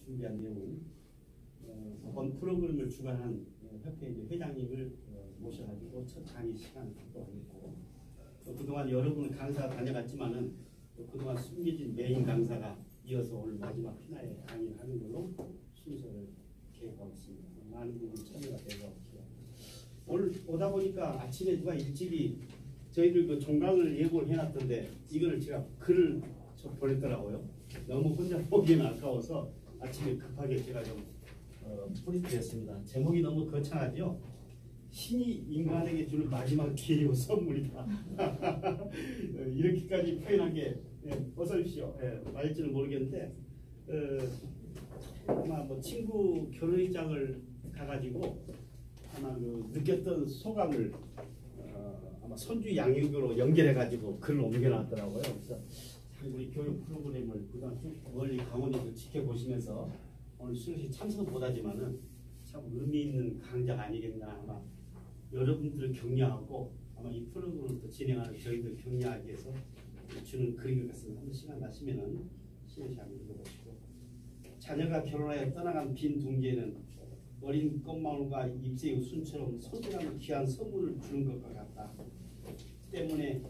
준비한 내용은 본 프로그램을 주관한 협회 회장님을 모셔가지고 첫 강의 시간을 갖도록 하겠고, 또 그동안 여러분 강사 다녀갔지만은 또 그동안 숨겨진 메인 강사가 이어서 오늘 마지막 피나에 강의를 하는 걸로 순서를 계획하고 있습니다. 많은 분들이 참여가 되고 오늘 오다 보니까 아침에 누가 일찍이 저희들 그 종강을 예고를 해놨던데 이거를 제가 글을 좀 보냈더라고요. 너무 혼자 보기에는 아까워서 아침에 급하게 제가 좀 프린트했습니다. 제목이 너무 거창하죠. 신이 인간에게 주는 마지막 기회요 선물이다. 이렇게까지 표현한 게 어서 오십시오. 맞을지는 모르겠는데 아마 뭐 친구 결혼식장을 가가지고 아마 그 느꼈던 소감을 아마 손주 양육으로 연결해가지고 글을 옮겨놨더라고요. 그래서 우리 교육 프로그램을 그동안 쭉 멀리 강원에서 지켜보시면서 오늘 수요시 참석은 못하지만은 참 의미 있는 강좌가 아니겠나. 아마 여러분들을 격려하고 아마 이 프로그램을 또 진행하는 저희들 격려하기 위해서 주는 글인 것 같습니다. 한번 시간 나시면은 수요시 한번 읽어보시고, 자녀가 결혼하여 떠나간 빈 둥지에는 어린 꽃마늘과 잎새의 순처럼 손주라는 귀한 선물을 주는 것과 같다. 때문에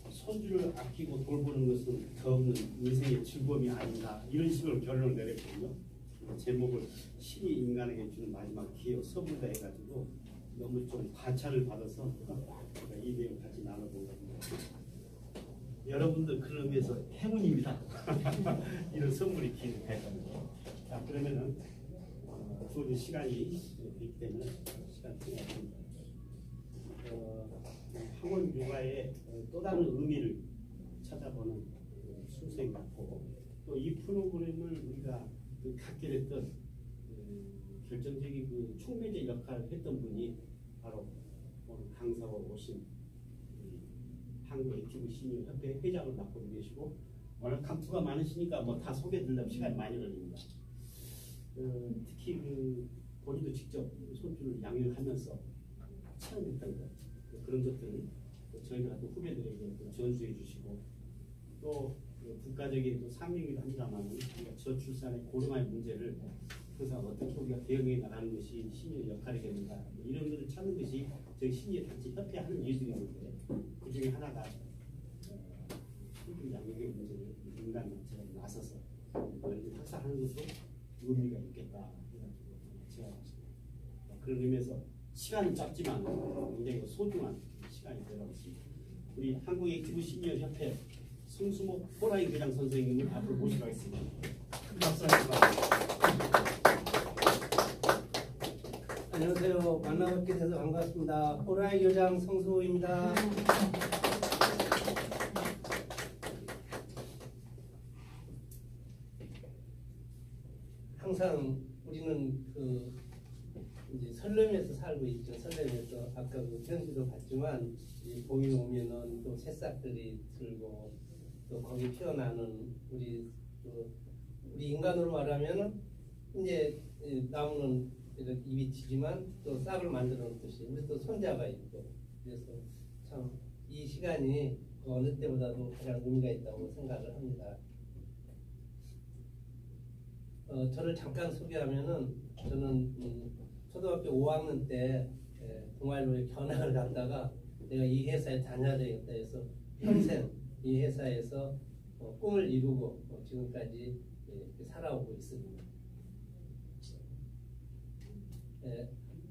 손주를 아끼고 돌보는 것은 더 없는 인생의 즐거움이 아닌가. 이런 식으로 결론을 내렸거든요. 제목을 신이 인간에게 주는 마지막 기회 선물다 해가지고 너무 좀 관찰을 받아서 이 내용 같이 나눠본 겁니다. 여러분들 그런 의미에서 행운입니다. 이런 선물이 기회될 겁니다. 자, 그러면은 주어진 시간이 있기 때문에 시간 통하겠습니다. 학원 육아의 또 다른 의미를 찾아보는 순서인 것 같고, 또 이 프로그램을 우리가 갖게 됐던 결정적인 그 촉매제 역할을 했던 분이 바로 오늘 강사로 오신 한국 액티브 시니어 협회 회장을 맡고 계시고, 워낙 감투가 많으시니까 뭐 다 소개드리려면 시간이 많이 걸립니다. 특히 그 본인도 직접 손주를 양육하면서 체험했던 것, 그런 것들을 저희가 또 후배들에게 또 전수해 주시고, 또 국가적인 또 상명이기도 합니다만 저출산의 고령화의 문제를 그래서 어떻게 우리가 대응해 나가는 것이 시니어 역할이겠는가, 이런 것을 찾는 것이 저희 시니어 단체 협회 하는 일들이 있는데, 그 중에 하나가 손주 양육의 문제를 민간 단체가 나서서 학살하는 것도 의미가 있겠다 해가지고 제안했습니다. 그런 의미에서 시간은 짧지만 굉장히 소중한 시간이 되어가고 있습니다. 우리 한국 액티브 시니어 협회 성수목 호라이 교장 선생님을 앞으로 모시도록 하겠습니다. 큰 박수 부탁드립니다. 안녕하세요. 만나뵙게 돼서 반갑습니다. 호라이 교장 성수호입니다. 항상 우리는 이제 설렘에서 살고 있죠. 설렘에서 아까 그 편지도 봤지만 봄이 오면은 또 새싹들이 들고 또 거기 피어나는 우리 인간으로 말하면은 이제 나무는 입이 지지만 또 싹을 만들어 놓듯이 우리 또 손자가 있고, 그래서 참 이 시간이 그 어느 때보다도 가장 의미가 있다고 생각을 합니다. 저를 잠깐 소개하면은 저는 초등학교 5학년 때 동아일보에 견학을 갔다가 내가 이 회사에 다녀야 되겠다 해서 평생 이 회사에서 꿈을 이루고 지금까지 살아오고 있습니다.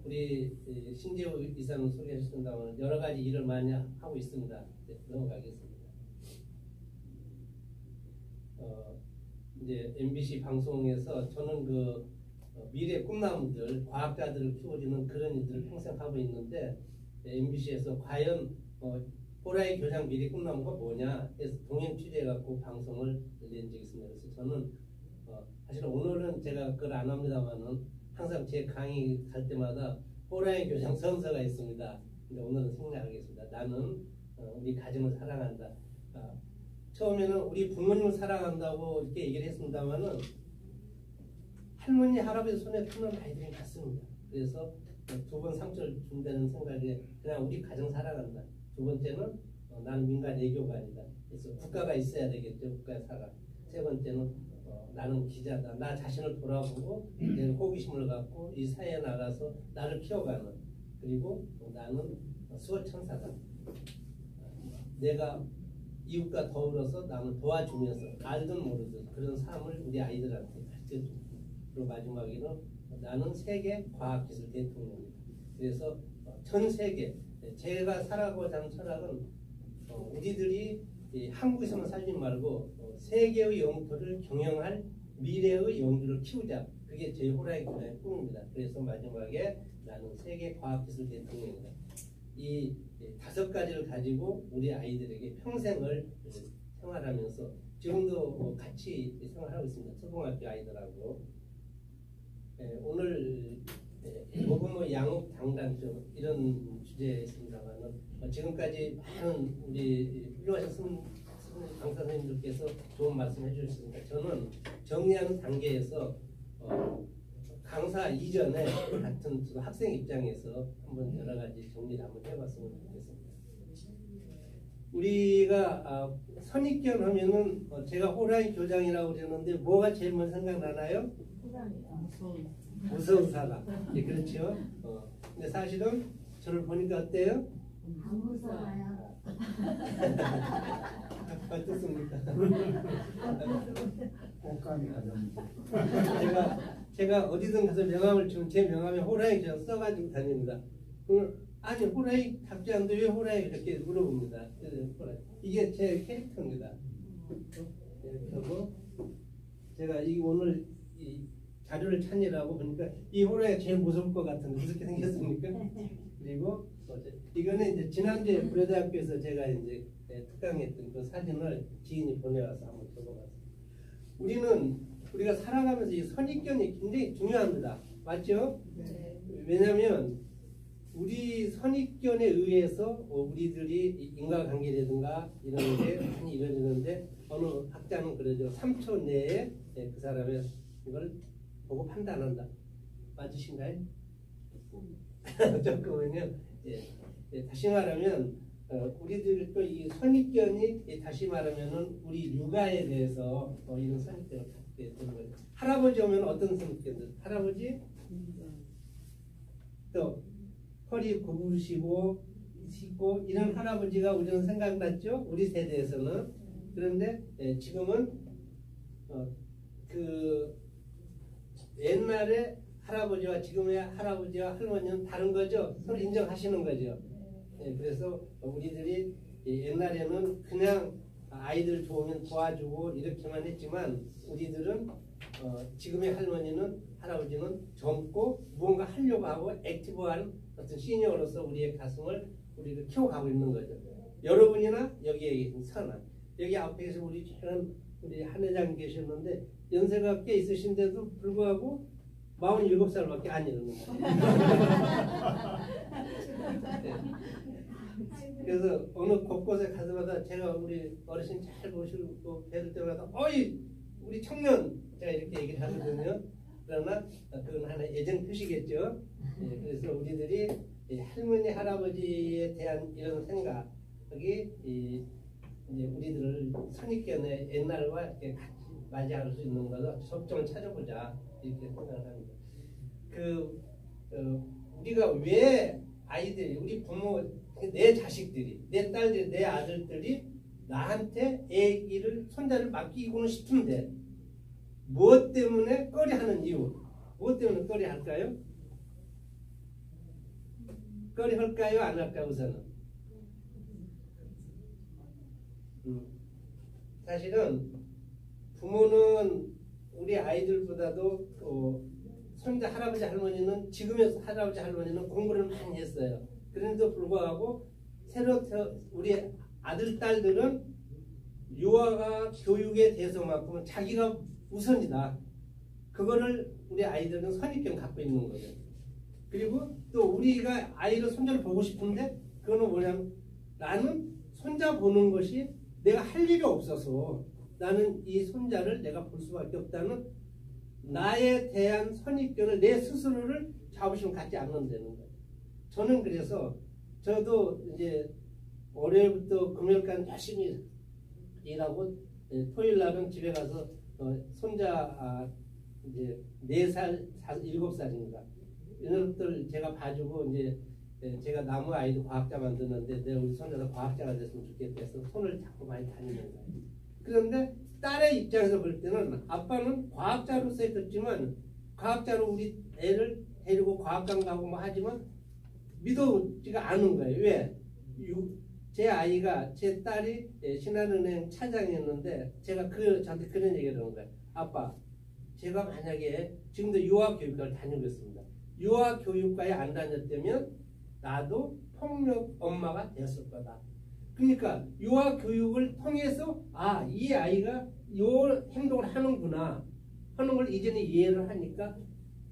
우리 신재호 이사님 소개하셨다면 여러 가지 일을 많이 하고 있습니다. 넘어가겠습니다. 이제 MBC 방송에서 저는 그 미래 꿈나무들, 과학자들을 키워주는 그런 일들을 평생 하고 있는데, MBC에서 과연 호라이 교장 미래 꿈나무가 뭐냐 해서 동행 취재해갖고 방송을 낸 적이 있습니다. 그래서 저는 사실 오늘은 제가 그걸 안 합니다만은 항상 제 강의 갈 때마다 호라이 교장 선서가 있습니다. 근데 오늘은 생략하겠습니다. 나는 우리 가정을 사랑한다. 처음에는 우리 부모님을 사랑한다고 이렇게 얘기를 했습니다만은 할머니, 할아버지 손에 크는 아이들이 같습니다. 그래서 두 번 상처를 준다는 생각에 그냥 우리 가정 사랑한다. 두 번째는 나는 민간 애교가 아니다. 그래서 국가가 있어야 되겠죠. 국가의 사랑. 세 번째는 나는 기자다. 나 자신을 돌아보고 내 호기심을 갖고 이 사회에 나가서 나를 키워가는, 그리고 나는 수호천사다. 내가 이웃과 더불어서 남을 도와주면서 알든 모르든 그런 삶을 우리 아이들한테 가르쳐주고, 그리고 마지막에는 나는 세계 과학기술 대통령이다. 그래서 전 세계, 제가 살아가고자 하는 철학은 우리들이 한국에서만 살지 말고 세계의 영토를 경영할 미래의 영주를 키우자. 그게 제 호랑이 교장의 꿈입니다. 그래서 마지막에 나는 세계 과학기술 대통령이다. 이 5가지를 가지고 우리 아이들에게 평생을 생활하면서 지금도 같이 생활하고 있습니다. 초등학교 아이들하고. 오늘 모범의 양육 당당점 이런 주제였습니다만은 지금까지 많은 우리 훌륭하신 강사 선생님들께서 좋은 말씀 해주셨습니다. 저는 정리하는 단계에서 강사 이전에 같은 학생 입장에서 한번 여러 가지 정리를 한번 해봤으면 좋겠습니다. 우리가 선입견 하면은 제가 호랑이 교장이라고 그랬는데 뭐가 제일 먼저 생각나나요? 무서운 사람. 예, 그렇죠. 근데 사실은 저를 보니까 어때요? 안 무서워요. 어떻습니까? 꽃감이 가장 제가 어디든 가서 명함을 주면 제 명함에 호랑이 그냥 써가지고 다닙니다. 아니 호랑이 답지 않는데 왜 호랑이 이렇게 물어봅니다. 이게 제 캐릭터입니다. 이렇게 하고 제가 오늘 이 자료를 찾느라고 보니까 이 호랑이가 제일 무서울 것 같은데 어떻게 생겼습니까? 그리고 이거는 이제 지난주에 고려대학교에서 제가 이제 특강했던 그 사진을 지인이 보내와서 한번 적어봤습니다. 우리가 살아가면서 이 선입견이 굉장히 중요합니다. 맞죠? 네. 왜냐하면 우리 선입견에 의해서 우리들이 인과관계라든가 이런 게 많이 이루어지는데 어느 학자는 그러죠. 3초 내에 그 사람의 이걸 보고 판단한다. 맞으신가요? 조금은요. 다시 말하면 우리들 또 이 선입견이 다시 말하면은 우리 육아에 대해서 이런 선입견을 갖게 되는 거예요. 할아버지 오면 어떤 선입견들? 할아버지 또 허리 굽으시고 이런 할아버지가 우리는 생각났죠? 우리 세대에서는. 그런데 지금은 그 옛날에 할아버지와 지금의 할아버지와 할머니는 다른 거죠. 서로 인정하시는 거죠. 그래서 우리들이 옛날에는 그냥 아이들 좋으면 도와주고 이렇게만 했지만 우리들은 지금의 할머니는 할아버지는 젊고 무언가 하려고 하고 액티브한 어떤 시니어로서 우리의 가슴을 우리를 키워가고 있는 거죠. 여러분이나 여기에 계신 선한 여기 앞에 계신 우리 한 회장 계셨는데 연세가 꽤 있으신데도 불구하고 47살밖에 안 이르는 거예요. 그래서 어느 곳곳에 가서마다 제가 우리 어르신 잘 보시고 뵐 때마다 어이 우리 청년 제가 이렇게 얘기를 하거든요. 그러나 그건 하나의 애정 표시겠죠. 그래서 우리들이 할머니 할아버지에 대한 이런 생각이 이제 우리들을 선입견의 옛날과 이렇게 같이 맞이할 수 있는 것을 접점을 찾아보자 이렇게 생각을 합니다. 우리가 왜 아이들이 우리 부모 내 자식들이 내 딸들이 내 아들들이 나한테 애기를 손자를 맡기고는 싶은데 무엇 때문에 꺼려하는 이유 무엇 때문에 꺼려할까요? 꺼려할까요? 안 할까요? 우선은 사실은 부모는 우리 아이들보다도 손자 할아버지 할머니는 지금의 할아버지 할머니는 공부를 많이 했어요. 그런데도 불구하고 우리 아들 딸들은 유아가 교육에 대해서만큼은 자기가 우선이다. 그거를 우리 아이들은 선입견 갖고 있는 거예요. 그리고 또 우리가 아이를 손자를 보고 싶은데 그거는 뭐냐면 나는 손자 보는 것이 내가 할 일이 없어서 나는 이 손자를 내가 볼 수밖에 없다는 나에 대한 선입견을 내 스스로를 자부심 갖지 않는다는 거예요. 저는 그래서 저도 이제 월요일부터 금요일까지 열심히 일하고 토요일 날은 집에 가서 손자 이제 4살, 7살인가 이런 것들 제가 봐주고 이제 제가 나무 아이도 과학자 만드는데 내가 우리 손자도 과학자가 됐으면 좋겠다 해서 손을 자꾸 많이 다니는 거예요. 그런데 딸의 입장에서 볼 때는 아빠는 과학자로서의 컸지만 과학자로 우리 애를 데리고 과학관 가고 뭐 하지만 믿어지가 않은 거예요. 왜? 제 아이가 제 딸이 신한은행 차장이었는데 제가 저한테 그런 얘기를 하는 거예요. 아빠, 제가 만약에 지금도 유아교육과를 다니고 있습니다. 유아교육과에 안 다녔다면 나도 폭력 엄마가 되었을 거다. 그러니까 유아교육을 통해서 이 아이가 이 행동을 하는구나 하는 걸 이제는 이해를 하니까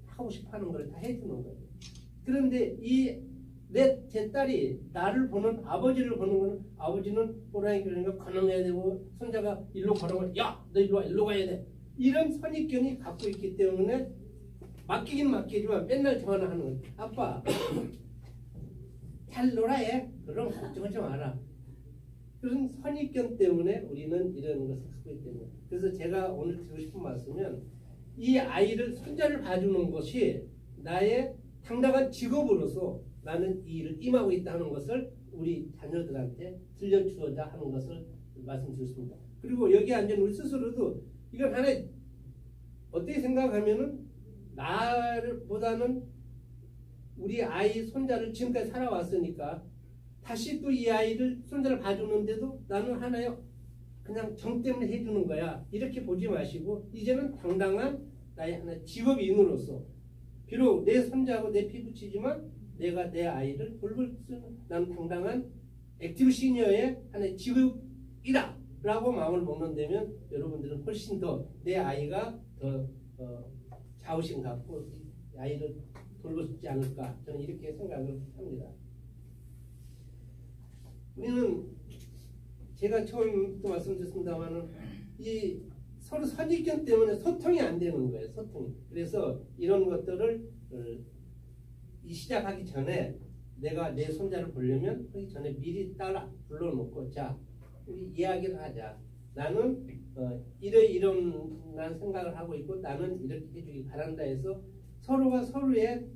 하고 싶어하는 걸 다 해주는 거예요. 그런데 제 딸이 나를 보는 아버지를 보는 거는 아버지는 호랑이 그러니까 건너해야 되고 손자가 일로 걸어가면 야 너 일로 와 일로 가야 돼 이런 선입견이 갖고 있기 때문에 맡기긴 맡기지만 맨날 전화하는 거예요. 아빠 잘 놀아 해. 그럼 걱정하지 마라. 그런 선입견 때문에 우리는 이런 것을 갖고 있기 때문에 그래서 제가 오늘 드리고 싶은 말씀은 이 아이를 손자를 봐주는 것이 나의 당당한 직업으로서 나는 이 일을 임하고 있다는 것을 우리 자녀들한테 들려주어야 하는 것을 말씀드렸습니다. 그리고 여기 앉은 우리 스스로도 이건 하나의 어떻게 생각하면은 나보다는 우리 아이 손자를 지금까지 살아왔으니까 다시 또 이 아이를 손자를 봐주는데도 나는 하나의 그냥 정 때문에 해주는 거야 이렇게 보지 마시고 이제는 당당한 나의 하나의 직업인으로서 비록 내 손자하고 내 피부치지만 내가 내 아이를 돌볼 수 있는 나는 당당한 액티브 시니어의 하나의 직업이다 라고 마음을 먹는다면 여러분들은 훨씬 더 내 아이가 더 자부심 갖고 아이를 돌볼 수 있지 않을까 저는 이렇게 생각을 합니다. 우리는 제가 처음 또 말씀드렸습니다만은 이 서로 선입견 때문에 소통이 안 되는 거예요. 소통이. 그래서 이런 것들을 시작하기 전에 내가 내 손자를 보려면 하기 전에 미리 따라 불러놓고 자 우리 이야기를 하자. 나는 이런 난 생각을 하고 있고 나는 이렇게 해주기 바란다 해서 서로가 서로의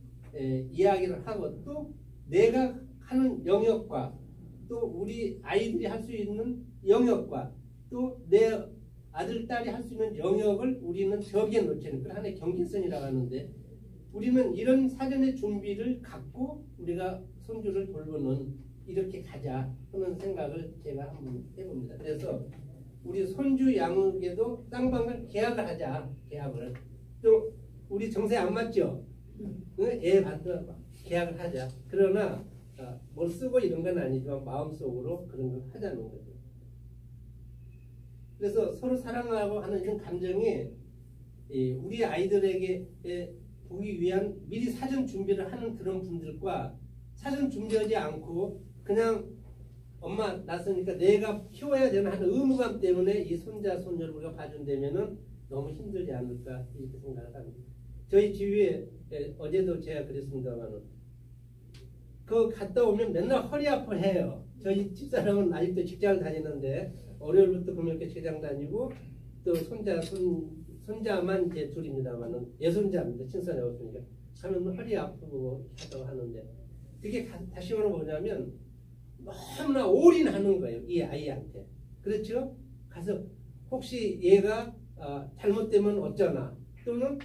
이야기를 하고 또 내가 하는 영역과 또 우리 아이들이 할 수 있는 영역과 또 내 아들, 딸이 할 수 있는 영역을 우리는 벽에 놓치는 그런 하나의 경계선이라고 하는데 우리는 이런 사전의 준비를 갖고 우리가 손주를 돌보는 이렇게 가자 하는 생각을 제가 한번 해봅니다. 그래서 우리 손주 양육에도 쌍방을 계약을 하자. 계약을. 또 우리 정세 안 맞죠? 애 받도 계약을 하자. 그러나 뭘 쓰고 이런 건 아니지만 마음속으로 그런 걸 하자는 거죠. 그래서 서로 사랑하고 하는 이런 감정이 우리 아이들에게 보기 위한 미리 사전 준비를 하는 그런 분들과 사전 준비하지 않고 그냥 엄마 낳았으니까 내가 키워야 되는 하는 의무감 때문에 이 손자 손녀를 우리가 봐준다면은 너무 힘들지 않을까 이렇게 생각을 합니다. 저희 집에 어제도 제가 그랬습니다만은 그 갔다 오면 맨날 허리 아파 해요. 저희 집사람은 아직도 직장을 다니는데 월요일부터 금요일까지 직장 다니고 또 손자만 이제 둘입니다만은 예손자입니다. 친손이 없으니까 하면 허리 아프고 하다고 하는데 그게 다시 말하면 뭐냐면 너무나 올인하는 거예요. 이 아이한테. 그렇죠? 가서 혹시 얘가 잘못되면 어쩌나 또는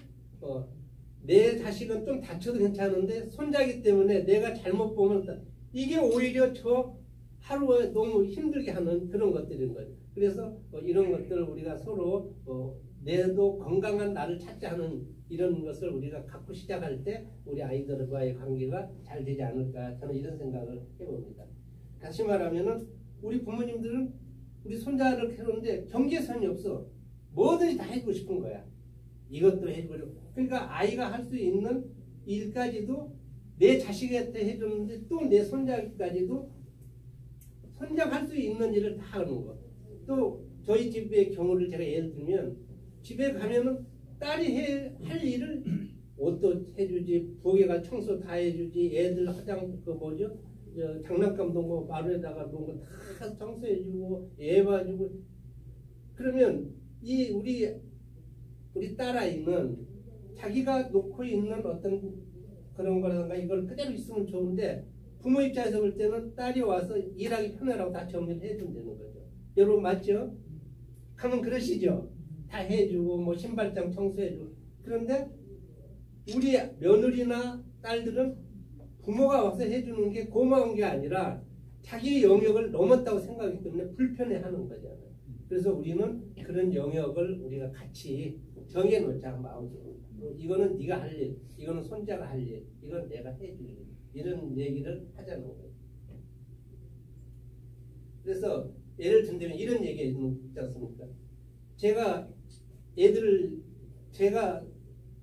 내 자식은 좀 다쳐도 괜찮은데 손자기 때문에 내가 잘못 보면 이게 오히려 저 하루에 너무 힘들게 하는 그런 것들인 거예요. 그래서 이런 것들을 우리가 서로 내도 건강한 나를 찾자 하는 이런 것을 우리가 갖고 시작할 때 우리 아이들과의 관계가 잘 되지 않을까 저는 이런 생각을 해봅니다. 다시 말하면은 우리 부모님들은 우리 손자를 키우는데 경계선이 없어. 뭐든지 다 해주고 싶은 거야. 이것도 해주고 그러니까 아이가 할 수 있는 일까지도 내 자식한테 해줬는데 또 내 손자까지도 손자가 할 수 있는 일을 다 하는 거. 또 저희 집의 경우를 제가 예를 들면 집에 가면은 딸이 할 일을 옷도 해주지 부엌에가 청소 다 해주지 애들 화장 장난감도 뭐 마루에다가 놓은 거 다 청소해주고 애 봐주고 그러면 이 우리 우리 딸아이는 자기가 놓고 있는 어떤 그런 거라든가 이걸 그대로 있으면 좋은데 부모 입장에서 볼 때는 딸이 와서 일하기 편하라고 다 정리를 해준다는 거죠. 여러분 맞죠? 가면 그러시죠? 다 해주고 뭐 신발장 청소해주고. 그런데 우리 며느리나 딸들은 부모가 와서 해주는 게 고마운 게 아니라 자기 영역을 넘었다고 생각하기 때문에 불편해하는 거잖아요. 그래서 우리는 그런 영역을 우리가 같이 정해놓자 마음속으로. 이거는 네가 할 일, 이거는 손자가 할 일, 이건 내가 해줄 일. 이런 얘기를 하자는 거예요. 그래서 예를 든다면 이런 얘기 있지 않습니까? 제가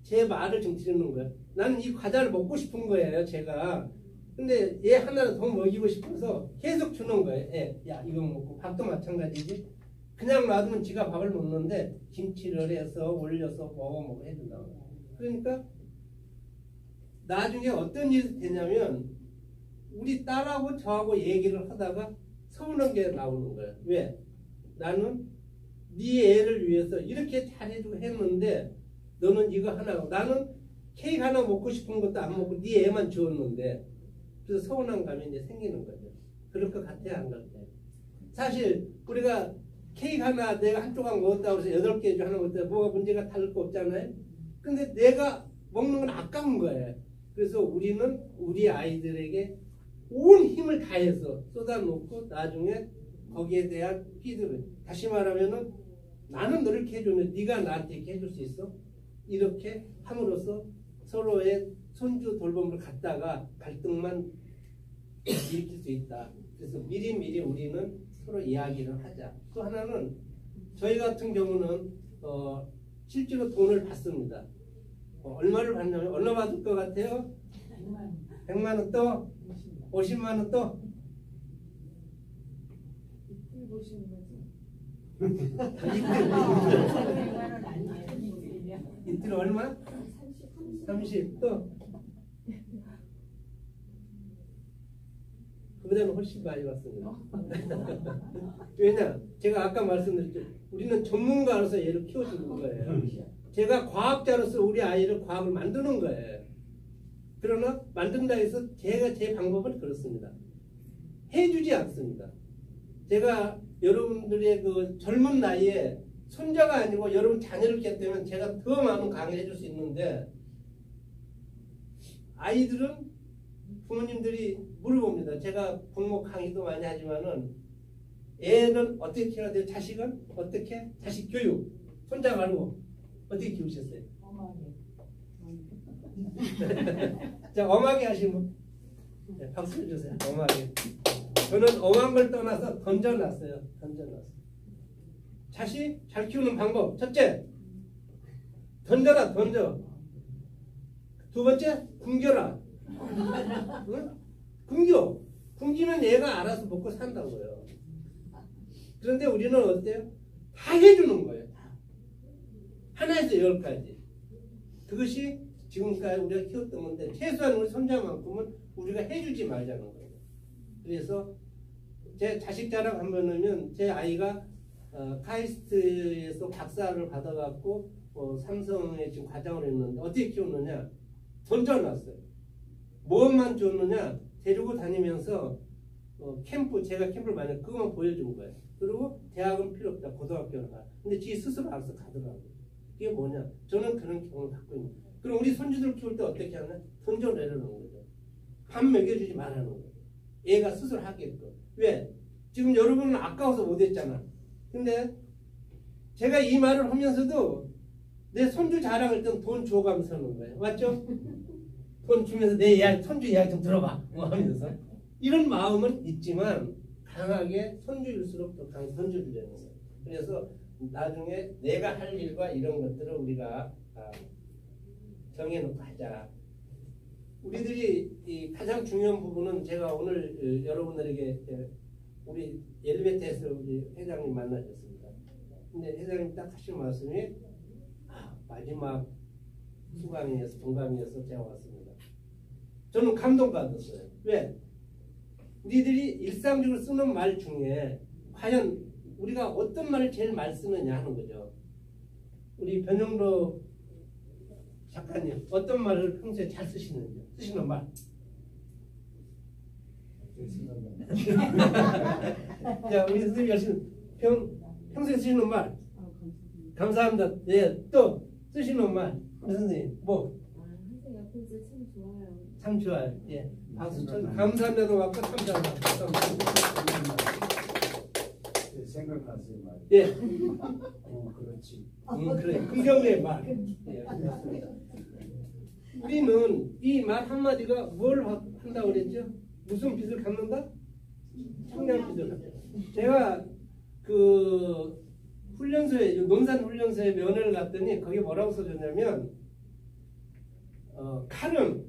제 말을 좀 드리는 거예요. 나는 이 과자를 먹고 싶은 거예요, 제가. 근데 얘 하나를 더 먹이고 싶어서 계속 주는 거예요. 야, 이거 먹고 밥도 마찬가지지. 그냥 놔두면 지가 밥을 먹는데 김치를 해서 올려서 먹어 해준다고. 그러니까 나중에 어떤 일이 되냐면 우리 딸하고 저하고 얘기를 하다가 서운한 게 나오는 거예요. 왜? 나는 네 애를 위해서 이렇게 잘해주고 했는데 너는 이거 하나, 나는 케이크 하나 먹고 싶은 것도 안 먹고 네 애만 주었는데, 그래서 서운한 감이 이제 생기는 거죠. 그럴 것 같아요, 안 그럴까요? 사실 우리가 케이크 하나 내가 한 조각 먹었다고 해서 8개 하는 것도 뭐가 문제가 다를 거 없잖아요. 근데 내가 먹는 건 아까운 거예요. 그래서 우리는 우리 아이들에게 온 힘을 다해서 쏟아놓고 나중에 거기에 대한 피드백, 다시 말하면은 나는 너를 이렇게 해주면 네가 나한테 이렇게 해줄 수 있어? 이렇게 함으로써 서로의 손주 돌봄을 갖다가 갈등만 일으킬 수 있다. 그래서 미리미리 우리는 서로 이야기를 하자. 또 하나는 저희 같은 경우는 실제로 돈을 받습니다. 얼마를 받냐면 얼마 받을 것 같아요? 100만 원 또? 50만 원 또? 이틀 보시는 거지. 이틀 얼마? 30 또? 그보다는 훨씬 많이 받습니다. 왜냐? 제가 아까 말씀드렸죠. 우리는 전문가로서 얘를 키워주는 거예요. 제가 과학자로서 우리 아이를 과학을 만드는 거예요. 그러나 만든다 해서 제 방법은 그렇습니다. 해주지 않습니다. 제가 여러분들의 그 젊은 나이에 손자가 아니고 여러분 자녀를 낳게 되면 제가 더 많은 강의를 해줄 수 있는데, 아이들은 부모님들이 물어봅니다. 제가 부모 강의도 많이 하지만은 애는 어떻게 키워야 돼요? 자식은 어떻게? 자식 교육. 손자 말고 어떻게 키우셨어요? 엄하게. 자, 엄하게 하시면 네, 박수 해주세요. 엄하게. 저는 엄한 걸 떠나서 던져놨어요. 자식 잘 키우는 방법. 첫째, 던져라, 던져. 두 번째, 굶겨라. 응? 굶기면 얘가 알아서 먹고 산다고요. 그런데 우리는 어때요? 다 해주는 거예요. 하나에서 10가지. 그것이 지금까지 우리가 키웠던 건데, 최소한 우리 손자만큼은 우리가 해주지 말자는 거예요. 그래서 제 자식 자랑 한번 하면, 제 아이가 카이스트에서 박사를 받아갖고 삼성에 지금 과장을 했는데 어떻게 키웠느냐? 던져놨어요. 뭐만 줬느냐? 데리고 다니면서 캠프, 제가 캠프를 많이 했고 그것만 보여준 거예요. 그리고 대학은 필요 없다. 고등학교를 가. 근데 지 스스로 알아서 가더라고요. 이게 뭐냐? 저는 그런 경험을 갖고 있는 거예요. 그럼 우리 손주들 키울 때 어떻게 하냐? 던져내려는 거죠. 밥 먹여주지 말라는 거예요. 얘가 스스로 하게끔. 왜? 지금 여러분은 아까워서 못했잖아. 근데 제가 이 말을 하면서도 내 손주 자랑할 땐 돈 줘가면서 하는 거예요. 맞죠? 돈 주면서 내 손주 이야기 좀 들어봐 하면서 이런 마음은 있지만 강하게 손주일수록 더 강하게 던져주려는 거예요. 그래서 나중에 내가 할 일과 이런 것들을 우리가 정해놓고 하자. 우리들이 가장 중요한 부분은, 제가 오늘 여러분들에게 우리 엘리베이터에서 우리 회장님 만나셨습니다. 근데 회장님 딱 하신 말씀이 마지막 수강이어서 동감이어서 제가 왔습니다. 저는 감동받았어요. 왜? 우리들이 일상적으로 쓰는 말 중에 과연 우리가 어떤 말을 제일 많이 쓰느냐 하는 거죠. 우리 변영로 작가님 어떤 말을 평소에 잘 쓰시는지 쓰시는 말. 자, 우리 선생님 열심히 평소에 쓰시는 말. 감사합니다. 예, 또 쓰시는 말. 우리 선생님 뭐? 선생님 옆에서 참 좋아요. 참 좋아요. 예, 박수 쳐. 감사합니다도 맞고 참 좋아요. 생각났어요, 말. 예, 그렇지. 그래. 긍정의 말. 예. 우리는 이 말 한마디가 뭘 한다고 그랬죠? 무슨 빚을 갚는다? 청량 빚을 갚는다. 제가 그 훈련소에, 논산 훈련소에 면회를 갔더니 거기 뭐라고 써줬냐면 칼은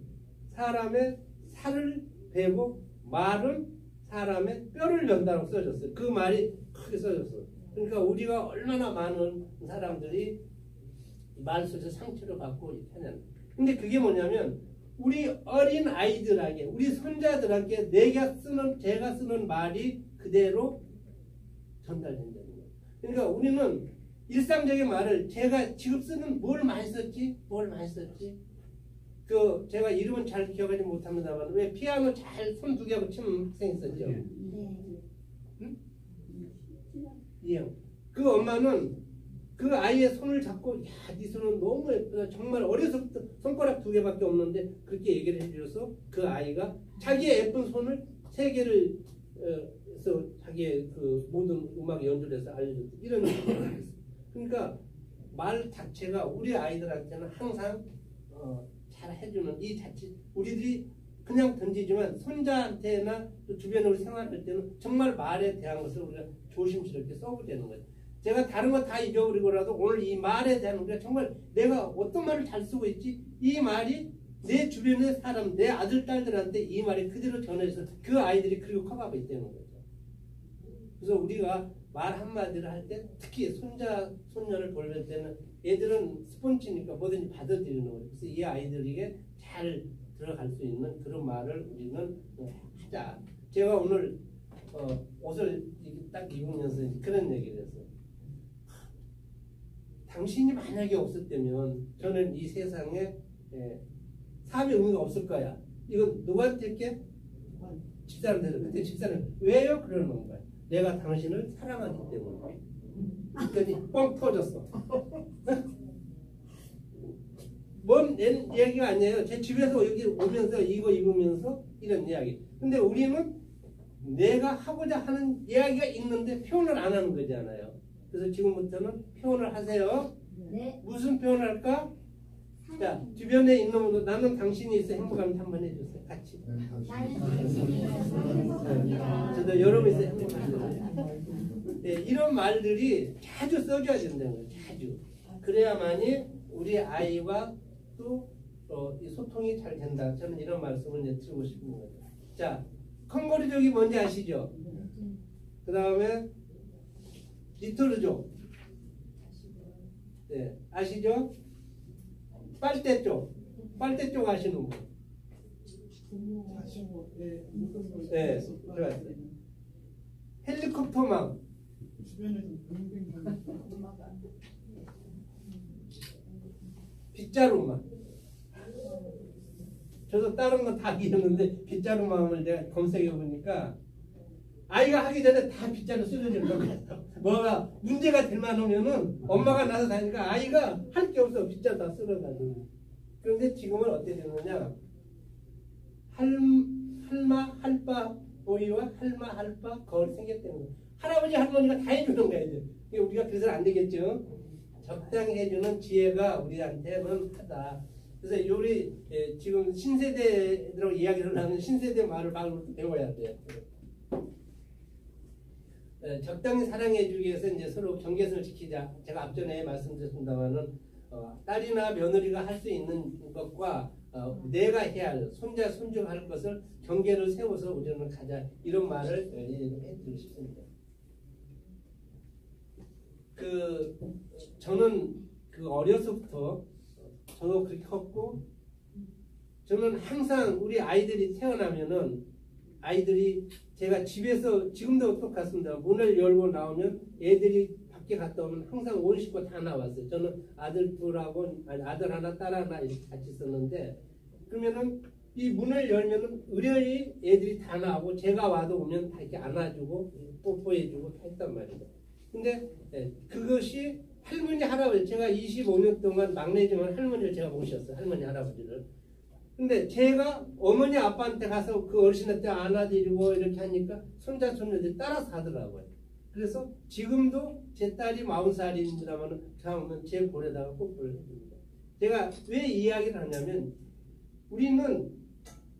사람의 살을 베고 말은 사람의 뼈를 연다고 써줬어요. 그 말이 크게 써졌어요. 그러니까 우리가 얼마나 많은 사람들이 말 속에서 상처를 받고 이렇게 하냐는. 근데 그게 뭐냐면 우리 어린 아이들에게, 우리 손자들에게 제가 쓰는 말이 그대로 전달된다는 거예요. 그러니까 우리는 일상적인 말을 제가 지금 쓰는 뭘 많이 썼지? 그 제가 이름은 잘 기억하지 못합니다만 왜 피아노 잘 손 두 개 하고 치는 학생 있었죠? 응? 이형. 그 엄마는 그 아이의 손을 잡고 야, 네 손은 너무 예쁘다. 정말 어려서부터 손가락 두 개밖에 없는데 그렇게 얘기를 해줘서 그 아이가 자기의 예쁜 손을 세 개를 해서 자기의 그 모든 음악 연주를 해서 알려줬다. 이런 얘기를 했어요. 그러니까 말 자체가 우리 아이들한테는 항상 잘 해주는 이 자체, 우리들이 그냥 던지지만 손자한테나 또 주변으로 생활할 때는 정말 말에 대한 것을 우리가 조심스럽게 써보자는 거예요. 제가 다른 거 다 잊어버리고라도 오늘 이 말에 대한 우리가 정말 내가 어떤 말을 잘 쓰고 있지, 이 말이 내 주변의 사람, 내 아들, 딸들한테 이 말이 그대로 전해져서 그 아이들이 그리고 커가고 있다는 거죠. 그래서 우리가 말 한마디를 할 때 특히 손자, 손녀를 돌볼 때는 애들은 스폰지니까 뭐든지 받아들이는 거예요. 그래서 이 아이들에게 잘 들어갈 수 있는 그런 말을 우리는 하자. 제가 오늘 옷을 딱 입으면서 그런 얘기를 했어요. 당신이 만약에 없었다면 저는 이 세상에 삶의 의미가 없을 거야. 이건 누구한테 했게? 집사람들. 그때 집사람 왜요? 그러는 거야. 내가 당신을 사랑하기 때문에. 그랬더니 뻥 터졌어. 뭔 얘기가 아니에요. 제 집에서 여기 오면서 이거 입으면서 이런 이야기. 근데 우리는 내가 하고자 하는 이야기가 있는데 표현을 안 하는 거잖아요. 그래서 지금부터는 표현을 하세요. 네. 무슨 표현을 할까? 자, 주변에 있는 분들 나는 당신이 있어 행복하면 한번 해주세요. 같이. 저도 여러분 있어 행복하면. 네, 이런 말들이 자주 써줘야 된다는 거예요. 자주. 그래야만이 우리 아이와 또 이 소통이 잘 된다. 저는 이런 말씀을 이제 드리고 싶은 거예요. 자, 콩고리족이 뭔지 아시죠? 그 다음에 리토르족. 네, 아시죠? 빨대족. 빨대족 아시는 분? 네, 들어갔어요. 헬리콥터망. 빗자루망. 저도 다른 건 다 이해했는데 빗자루망을 내가 검색해 보니까 아이가 하기 전에 다 빗자루 쓰러지는 거예요. 뭐가 문제가 될 만하면은 엄마가 나서 다니까 아이가 할 게 없어. 빗자루 다 쓸어가지고. 그런데 지금은 어떻게 되느냐? 할마 할바 보이와 할마 할바 거울이 생겼다는 거예요. 할아버지 할머니가 다 해주는 거예요. 이제 우리가 그래서는 안 되겠죠. 적당히 해주는 지혜가 우리한테는 하다. 그래서 우리 지금 신세대들하고 이야기를 하는 신세대 말을 배워야 돼요. 적당히 사랑해주기 위해서 이제 서로 경계선을 지키자. 제가 앞전에 말씀드렸습니다만은 딸이나 며느리가 할 수 있는 것과 내가 해야 할 손자 손주가 할 것을 경계를 세워서 우리는 가자. 이런 말을 해드리고 싶습니다. 저는 어려서부터 저도 그렇게 컸고 저는 항상 우리 아이들이 태어나면은 아이들이 제가 집에서 지금도 똑같습니다. 문을 열고 나오면 애들이 밖에 갔다 오면 항상 온 식구 다 나왔어요. 저는 아들 둘하고 아니 아들 하나 딸 하나 이렇게 같이 있었는데 그러면은 이 문을 열면은 의뢰의 애들이 다 나오고 제가 와도 오면 다 이렇게 안아주고 뽀뽀해주고 다 했단 말이죠. 근데 그것이 할머니 할아버지 제가 25년 동안 막내지만 할머니를 제가 모셨어요. 할머니 할아버지를. 근데 제가 어머니 아빠한테 가서 그 어르신한테 안아드리고 이렇게 하니까 손자 손녀들이 따라서 하더라고요. 그래서 지금도 제 딸이 40살입니다만 저하면 제 볼에다가 뽀뽀를 해줍니다. 제가 왜 이 이야기를 하냐면 우리는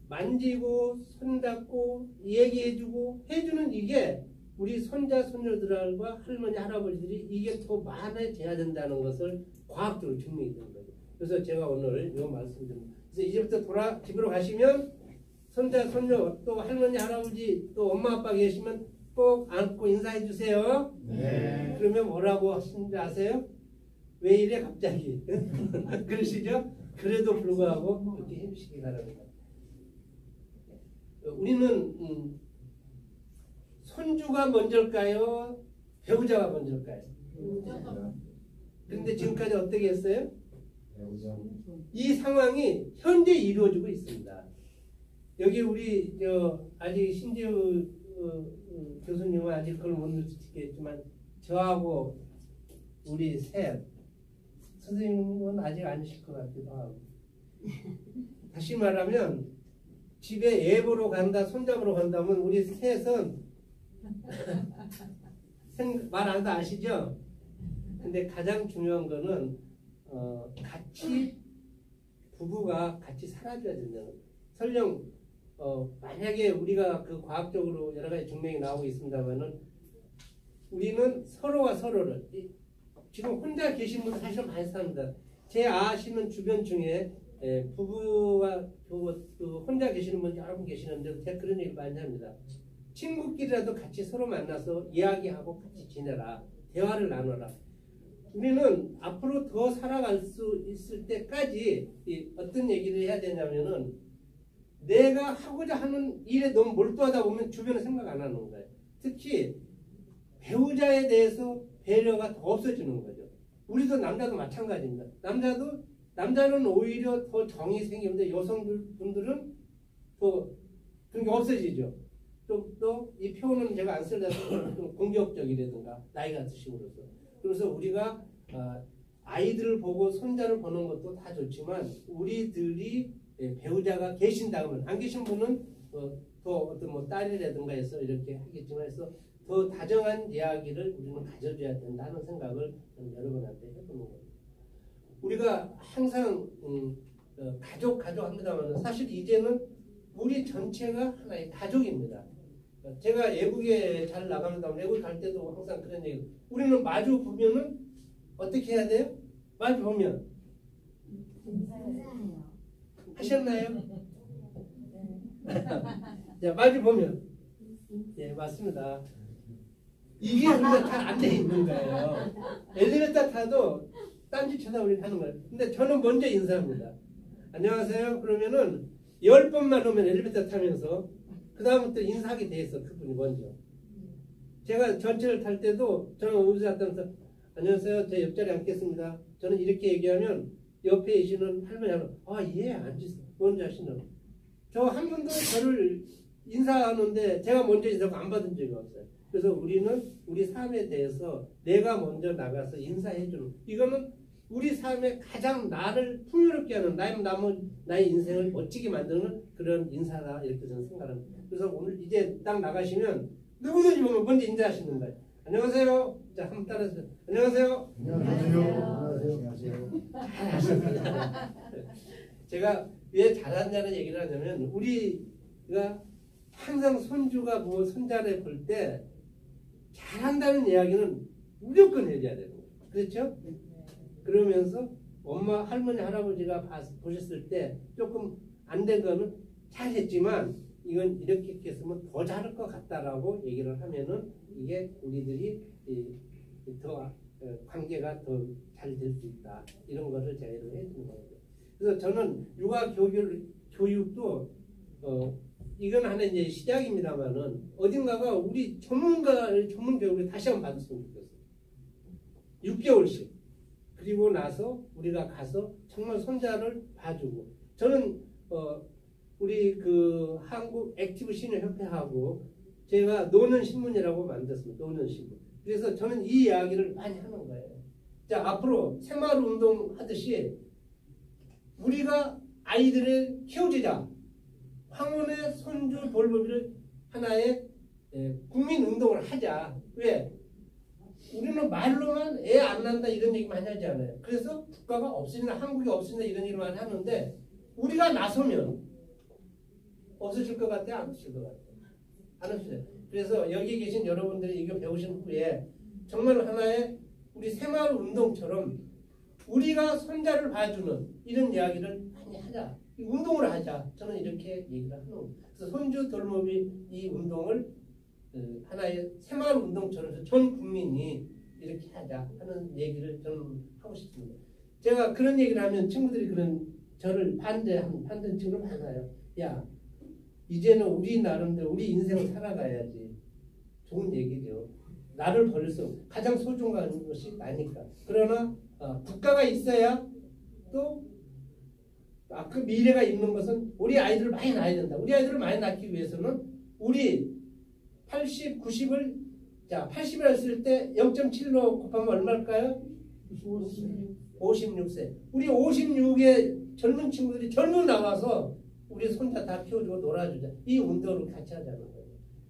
만지고 손잡고 얘기해주고 해주는 이게 우리 손자 손녀들과 할머니 할아버지들이 이게 더 많아져야 된다는 것을 과학적으로 증명이 되는 거죠. 그래서 제가 오늘 이 말씀드립니다. 그래서 이제부터 집으로 가시면 손자 손녀 또 할머니 할아버지 또 엄마 아빠 계시면 꼭 안고 인사해 주세요. 네. 그러면 뭐라고 하시는지 아세요? 왜 이래 갑자기? 그러시죠? 그래도 불구하고 이렇게 해주시기 바랍니다. 우리는 손주가 먼저일까요? 배우자가 먼저일까요? 그런데 지금까지 어떻게 했어요? 이 상황이 현재 이루어지고 있습니다. 여기 우리 아직 신재우 교수님은 아직 그걸 못 느끼겠지만 저하고 우리 셋 선생님은 아직 아니실 것 같기도 하고 다시 말하면 집에 애 보러 간다 손잡으러 간다면 우리 셋은 말 안 한다 아시죠? 근데 가장 중요한 거는 같이 부부가 같이 살아줘야 된다는 거예요. 설령 만약에 우리가 그 과학적으로 여러 가지 증명이 나오고 있습니다만은 우리는 서로와 서로를 지금 혼자 계신 분들 사실 많이 삽니다. 제 아시는 주변 중에 부부와 혼자 계시는 분 여러 분 계시는데 제가 그런 얘기 많이 합니다. 친구끼리라도 같이 서로 만나서 이야기하고 같이 지내라. 대화를 나눠라. 우리는 앞으로 더 살아갈 수 있을 때까지 어떤 얘기를 해야 되냐면은 내가 하고자 하는 일에 너무 몰두하다 보면 주변에 생각 안 하는 거예요. 특히 배우자에 대해서 배려가 더 없어지는 거죠. 우리도 남자도 마찬가지입니다. 남자는 오히려 더 정이 생기는데 여성분들은 또 그런 게 없어지죠. 또 이 표현은 제가 안 쓰려고 좀 공격적이라든가 나이가 드심으로써. 그래서 우리가 아이들을 보고 손자를 보는 것도 다 좋지만 우리들이 배우자가 계신다 그러면 안 계신 분은 또 어떤 뭐 딸이라든가 해서 이렇게 하겠지만 해서 더 다정한 이야기를 우리는 가져줘야 된다는 생각을 여러분한테 해보는 겁니다. 우리가 항상 가족 합니다만 사실 이제는 우리 전체가 하나의 가족입니다. 제가 외국에 잘 나갑니다. 외국 갈 때도 항상 그런 얘기. 우리는 마주 보면은 어떻게 해야 돼요? 마주 보면 하셨나요? 자, 마주 보면 예 맞습니다. 이게 우리가 잘 안 돼 있는 거예요. 엘리베이터 타도 딴짓 쳐다보니 하는 거예요. 근데 저는 먼저 인사합니다. 안녕하세요. 그러면은 10번만 오면 엘리베이터 타면서 그 다음부터 인사하게 돼 있어. 그분이 먼저. 제가 전철을 탈 때도 저는 의자 타면서 안녕하세요. 제 옆자리에 앉겠습니다. 저는 이렇게 얘기하면 옆에 계시는 할머니는 예 앉으세요. 먼저 하시는. 저 한 번도 저를 인사하는데 제가 먼저 인사하고 안 받은 적이 없어요. 그래서 우리는 우리 삶에 대해서 내가 먼저 나가서 인사해주는 이거는 우리 삶에 가장 나를 풍요롭게 하는 나의 인생을 멋지게 만드는 그런 인사다 이렇게 저는 생각합니다. 그래서 오늘 이제 딱 나가시면 누구든지 보면 먼저 인사하시는 거예요. 안녕하세요. 자, 한번 따라서 안녕하세요. 안녕하세요. 잘하셨습니다. 제가 왜 잘한다는 얘기를 하냐면 우리가 항상 손주가 뭐 손자를 볼 때 잘한다는 이야기는 무조건 해줘야 되는 거예요. 그렇죠? 그러면서 엄마, 할머니, 할아버지가 보셨을 때 조금 안 된 거는 잘했지만 이건 이렇게 했으면 더 잘할 것 같다라고 얘기를 하면은 이게 우리들이 더 관계가 더 잘 될 수 있다. 이런 거를 제의를 해주는 거죠. 그래서 저는 육아 교육도 이건 하나의 이제 시작입니다만은 어딘가가 우리 전문 교육을 다시 한번 받았으면 좋겠어요. 6개월씩. 그리고 나서 우리가 가서 정말 손자를 봐주고, 저는 우리 그 한국 액티브 시니어 협회하고 제가 노는 신문이라고 만들었습니다. 노는 신문. 그래서 저는 이 이야기를 많이 하는 거예요. 자, 앞으로 생활 운동 하듯이 우리가 아이들을 키워주자. 황혼의 손주 돌보기를 하나의 국민 운동을 하자. 왜? 우리는 말로만 애 안 난다 이런 얘기 많이 하지 않아요. 그래서 국가가 없으냐, 한국이 없으냐 이런 얘기를 많이 하는데, 우리가 나서면 없어질 것 같아요? 안 없어질 것 같아요? 안 없어져요. 그래서 여기 계신 여러분들이 이거 배우신 후에 정말 하나의 우리 생활 운동처럼 우리가 손자를 봐주는 이런 이야기를 많이 하자. 이 운동을 하자. 저는 이렇게 얘기를 하는 거예요. 그래서 손주 돌보기 이 운동을 하나의 생활 운동처럼 전 국민이 이렇게 하자 하는 얘기를 저는 하고 싶습니다. 제가 그런 얘기를 하면 친구들이 저를 반대하는 친구를 많아요. 야, 이제는 우리 나름대로 우리 인생을 살아가야지. 좋은 얘기죠. 나를 버릴 수 가장 소중한 것이 나니까. 그러나 국가가 있어야 또 그 미래가 있는 것은 우리 아이들을 많이 낳아야 된다. 우리 아이들을 많이 낳기 위해서는 우리 80, 90을 80을 했을 때 0.7로 곱하면 얼마일까요? 56세. 우리 56의 젊은 친구들이 젊은 나와서 우리 손자 다 키워주고 놀아주자. 이 운동을 같이 하자는 거예요.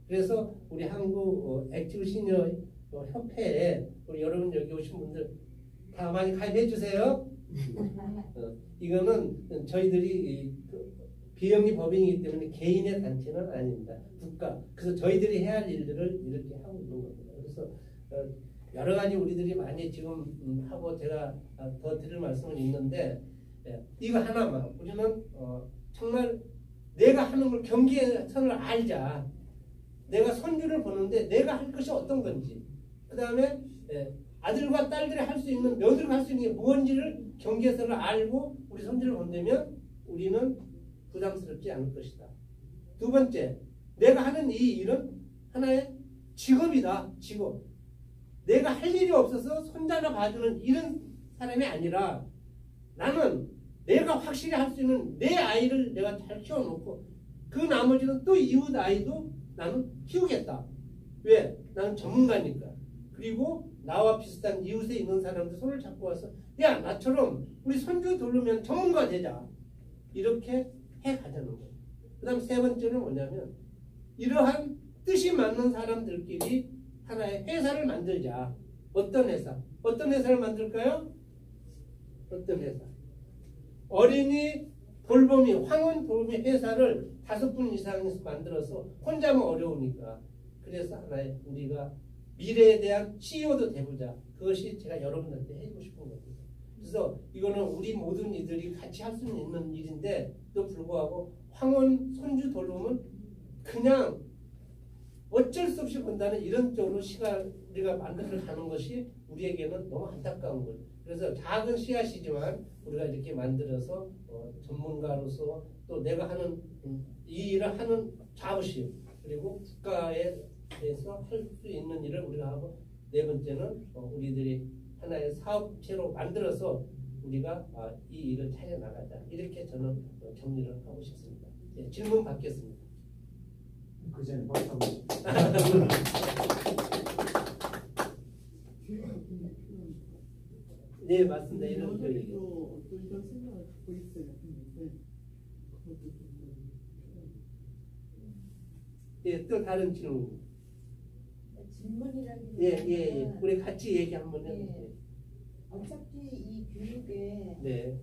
그래서 우리 한국 액티브 시니어 협회에 우리 여러분 여기 오신 분들 다 많이 가입해 주세요. 이거는 저희들이 비영리 법인이기 때문에 개인의 단체는 아닙니다. 국가. 그래서 저희들이 해야 할 일들을 이렇게 하고 있는 겁니다. 그래서 여러 가지 우리들이 많이 지금 하고 제가 더 드릴 말씀은 있는데, 이거 하나만 우리는 정말 내가 하는 걸 경계선을 알자. 내가 손주를 보는데 내가 할 것이 어떤 건지, 그 다음에 아들과 딸들이 할 수 있는, 며느리가 할 수 있는 게 무언지를 경계선을 알고 우리 손주를 본다면 우리는 부담스럽지 않을 것이다. 두 번째, 내가 하는 이 일은 하나의 직업이다. 직업. 내가 할 일이 없어서 손자가 봐주는 이런 사람이 아니라, 나는 내가 확실히 할 수 있는 내 아이를 내가 잘 키워놓고 그 나머지는 또 이웃 아이도 나는 키우겠다. 왜? 나는 전문가니까. 그리고 나와 비슷한 이웃에 있는 사람들 손을 잡고 와서, 야, 나처럼 우리 손주 돌보면 전문가 되자. 이렇게 해가자는 거예요. 그 다음 세 번째는 뭐냐면, 이러한 뜻이 맞는 사람들끼리 하나의 회사를 만들자. 어떤 회사? 어떤 회사를 만들까요? 어떤 회사? 어린이 돌보미, 황혼 돌보미 회사를 5분 이상에서 만들어서 혼자면 어려우니까. 그래서 하나의 우리가 미래에 대한 CEO도 돼보자. 그것이 제가 여러분들한테 해주고 싶은 겁니다. 그래서 이거는 우리 모든 이들이 같이 할 수 있는 일인데, 또 불구하고 황혼 손주 돌보면 그냥 어쩔 수 없이 본다는 이런 쪽으로 우리가 만들어 가는 것이 우리에게는 너무 안타까운 거예요. 그래서 작은 씨앗이지만 우리가 이렇게 만들어서 전문가로서 또 내가 하는 이 일을 하는 자부심, 그리고 국가에 대해서 할 수 있는 일을 우리가 하고, 네 번째는 우리들이 하나의 사업체로 만들어서 우리가 이 일을 차려나가자. 이렇게 저는 정리를 하고 싶습니다. 네, 질문 받겠습니다. 그 전에 박수 한번. 네, 맞습니다. 이런 거 얘기. 어떤 생각을 갖고 있어야 했는데 그것도 좀 예, 또 다른 질문. 질문이라기보다는 예. 우리 같이 얘기 한번 해볼게요. 어차피 이 교육에 네.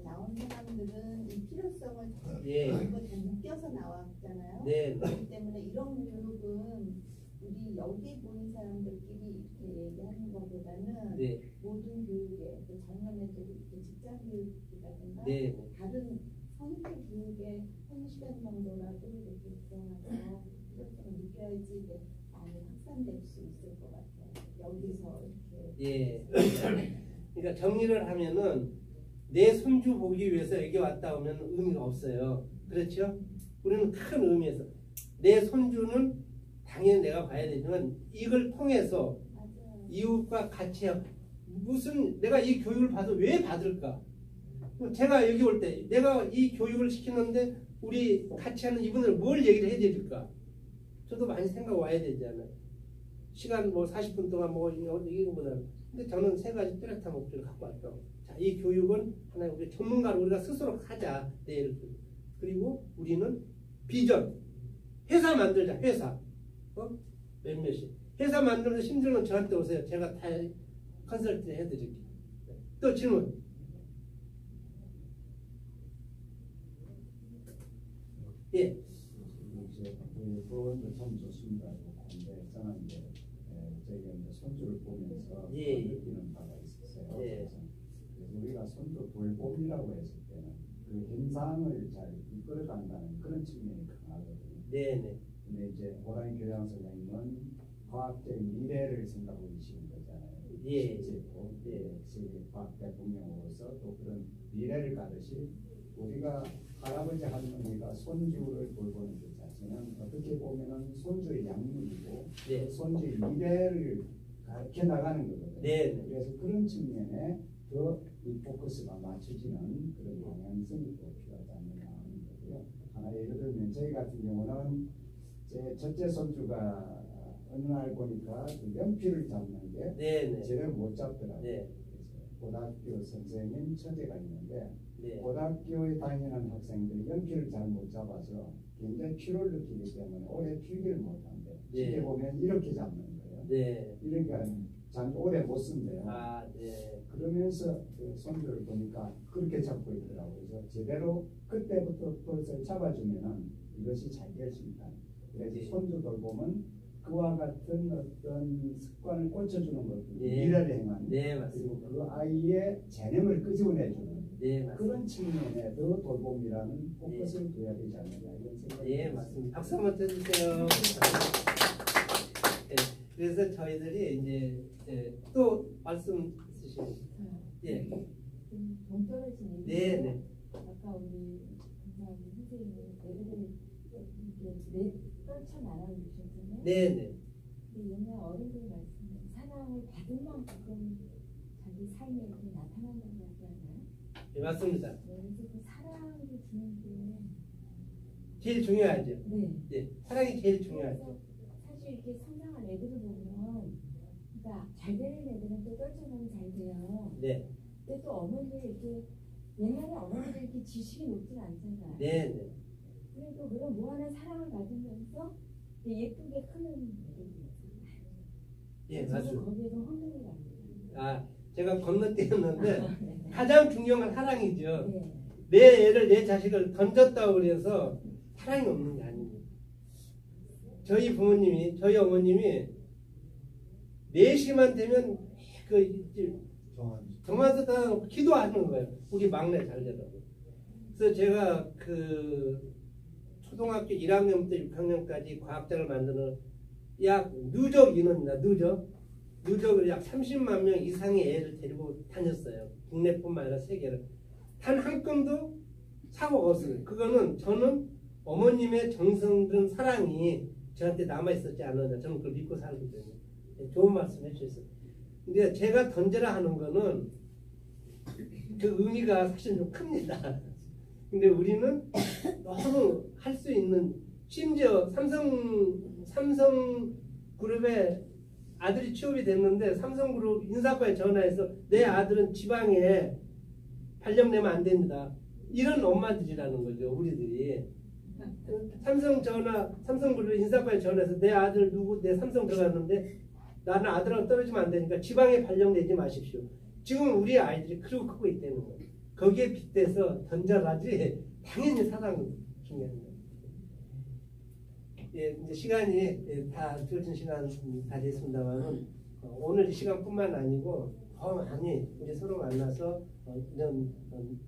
나온 사람들은 이 필요성을 예. 이거 다 느껴서 나왔잖아요. 네. 그렇기 때문에 이런 교육은 우리 여기 보는 사람들끼리 이렇게 얘기하는 것보다는 네. 모든 교육에 또 젊은 애들 이렇게 직장 교육이라든가 네. 다른 성인들 교육에 1시간 정도라도 이렇게 들어가서 필요성을 느껴야지 이게 많이 확산될 수 있을 것 같아요. 여기서 이렇게. 예. 그러니까 정리를 하면은 내 손주 보기 위해서 여기 왔다 오면 의미가 없어요. 그렇죠? 우리는 큰 의미에서 내 손주는 당연히 내가 봐야 되지만 이걸 통해서 맞아요. 이웃과 같이 무슨 내가 이 교육을 받아 왜 받을까? 제가 여기 올 때 내가 이 교육을 시키는데 우리 같이 하는 이분들 뭘 얘기를 해드릴까? 저도 많이 생각 와야 되잖아요. 시간 뭐 40분 동안 뭐 이거보다 근데 저는 세 가지 뚜렷한 목표를 갖고 왔죠. 자, 이 교육은 하나의 우리 전문가로 우리가 스스로 하자. 내일 그리고 우리는 비전 회사 만들자. 회사 몇몇이 회사 만들면서 힘들면 저한테 오세요. 제가 다 컨설팅 해드릴게요. 또 질문. 예. 그거는 참 좋습니다. 근데 저는 이제 저희가 이제 손주를 보면서 예. 느끼는 바가 있었어요. 예. 그래서 우리가 손주 돌봄이라고 했을 때는 그 현상을 잘 이끌어간다는 그런 측면이 강하거든요. 네네. 근데 이제 호랑이 교양 선생님은 과학적인 미래를 생각하고 계시는 거잖아요. 예. 실제로 세계 과학 대통령으로서 또 그런 미래를 가듯이 우리가 할아버지 할머니가 손주를 돌보는 것 자체는 어떻게 보면은 손주의 양육이고 네. 손주의 미래를 가르쳐 나가는 거거든요. 네. 그래서 그런 측면에 더 이 포커스가 맞춰지는 그런 방향성이 또 필요하지 않느냐 하는 거고요. 하나 예를 들면 저희 같은 경우는 제 첫째 손주가 어느 날 보니까 그 연필을 잡는 게 네네. 제대로 못 잡더라고요. 네. 그래서 고등학교 선생님 처제가 있는데 네. 고등학교에 다니는 학생들이 연필을 잘 못 잡아서 굉장히 피로를 느끼기 때문에 오래 필기를 못한대요. 네. 쉽게 보면 이렇게 잡는 거예요. 네. 이러니까 잘 오래 못 쓴대요. 아, 네. 그러면서 그 손주를 보니까 그렇게 잡고 있더라고요. 그래서 제대로 그때부터 벌써 잡아주면은 이것이 잘 될 수 있다. 그래서 네. 손주 돌보면 그와 같은 어떤 습관을 고쳐주는 것도 네. 미래를 행하는 네, 맞습니다. 그리고 그 아이의 재능을 끄집어내주는 네, 맞습니다. 그런 측면에 더 돌봄이라는 포커스를 둬야 되지 않느냐 이런 생각이 예, 듭니다. 맞습니다. 박수 한번 쳐주세요. 예, 그래서 저희들이 이제 또 말씀 있으시면 예, 동떨어진 네, 네, 아까 우리 강사님 선생님이 애들을 이렇게 떨쳐나가고 계셨잖아요. 네, 네, 근데 옛날 어른들 말씀은 사랑을 받은 만큼 자기 삶에 이렇게 나타난다고 하지 않아요? 예, 맞습니다. 네, 그래서 그 사랑을 주는 게 제일 중요하죠. 네. 예, 사랑이 제일 중요하죠. 그래서 사실 이렇게 성장한 애들을 보면 그러니까 잘 되는 애들은 또 떨쳐나면 잘 돼요. 네, 근데 또 어머니들 이렇게 옛날에 어머니들 이렇게 지식이 높진 않잖아요. 네, 네. 그래도 그런 무한한 사랑을 받으면서 예쁘게 크는 애들이 예, 저는 맞습니다. 거기에서 황금이 갑니다. 아, 제가 건너뛰었는데 가장 중요한 건 사랑이죠. 네. 내 애를 내 자식을 던졌다고 그래서 사랑이 없는 게 아닙니다. 저희 부모님이 저희 어머님이 4시만 되면 그 정화수다 기도하는 거예요. 우리 막내 잘 되라고. 그래서 제가 그 초등학교 1학년부터 6학년까지 과학자를 만드는 약 누적 인원입니다. 누적을 약 30만 명 이상의 애를 데리고 다녔어요. 국내뿐만 아니라 세계를. 단 한 건도 사고가 없어요. 그거는 저는 어머님의 정성 든 사랑이 저한테 남아있었지 않느냐. 저는 그걸 믿고 살거든요. 좋은 말씀 해주셨어요. 근데 제가 던져라 하는 거는 그 의미가 사실 좀 큽니다. 근데 우리는 너무 할 수 있는 심지어 삼성그룹에 아들이 취업이 됐는데 삼성그룹 인사과에 전화해서 내 아들은 지방에 발령내면 안 됩니다. 이런 엄마들이라는 거죠. 우리들이 삼성그룹 인사과에 전화해서 내 아들 누구 내 삼성 들어갔는데 나는 아들하고 떨어지면 안 되니까 지방에 발령내지 마십시오. 지금 우리 아이들이 그러고 크고 있다는 거예요. 거기에 빗대서 던져라지 당연히 사랑 중요한 거예요. 예, 이제 시간이 다 주어진 시간 다 됐습니다만은 오늘 이 시간뿐만 아니고 더 많이 우리 서로 만나서 이런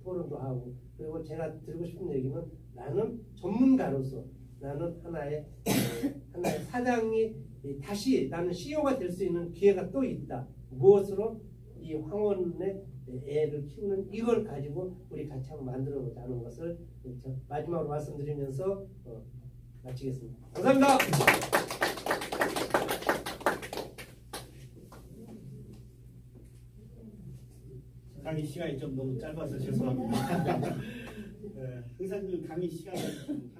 토론도 하고 그리고 제가 드리고 싶은 얘기는 나는 전문가로서 나는 하나의 사장이 다시 나는 CEO가 될 수 있는 기회가 또 있다. 무엇으로? 이 황혼의 애를 키우는 이걸 가지고 우리 같이 한번 만들어 보자는 것을 마지막으로 말씀드리면서 마치겠습니다. 감사합니다. 강의 시간이 좀 너무 짧아서 죄송합니다. 항상 그 강의 시간을 좀